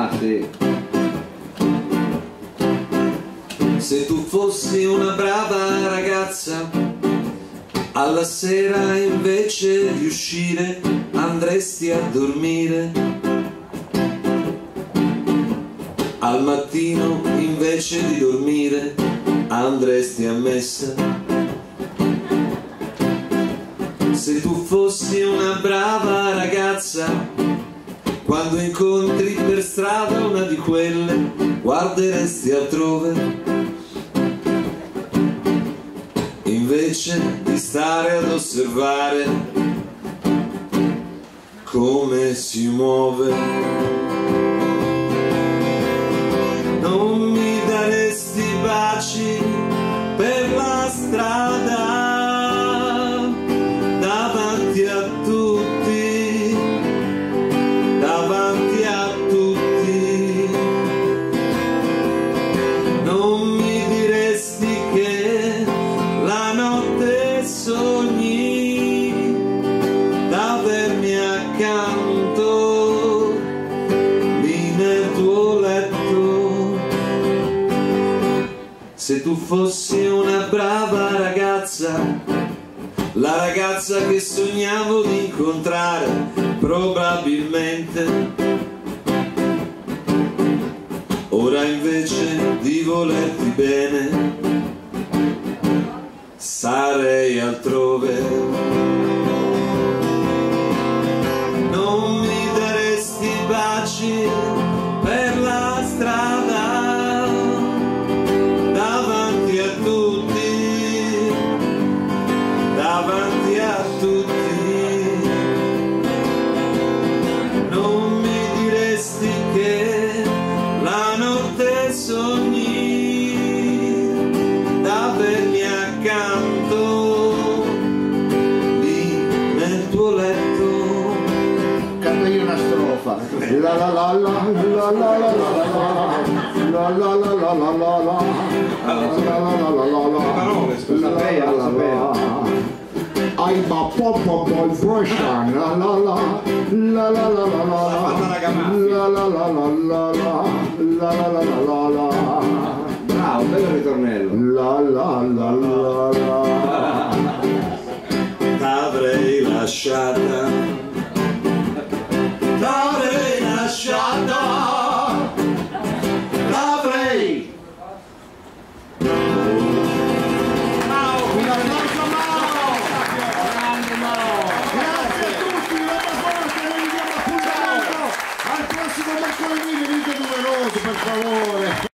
Ah, sì. Se tu fossi una brava ragazza, alla sera invece di uscire andresti a dormire. Al mattino invece di dormire andresti a messa. Se tu fossi una brava ragazza, quando incontri per strada una di quelle, guarderesti altrove, invece di stare ad osservare come si muove. Non mi daresti baci per la strada davanti a tutti, davanti a tutti. Non mi diresti che la notte sogni d'avermi accanto lì nel tuo letto. Se tu fossi una brava ragazza, la ragazza che sognavo di incontrare, probabilmente ora invece di volerti bene sarei altrove. Non mi daresti baci per la strada davanti a tutti, davanti a tutti. Non mi diresti che la notte sogni d'avermi accanto lì nel tuo letto. Canto io una strofa. La la la la la la la la la la la la la la la. Parole, scusa, lei lo sapeva. Ai ma poppo poi brushan la la la la la la la la la la la la la la la. Bravo, bello ritornello. La la la la la. T'avrei lasciata, t'avrei lasciata, l'avrei. Grazie a tutti, una forte, noi vi diamo appuntamento al prossimo mercoledì, venite numerosi per favore.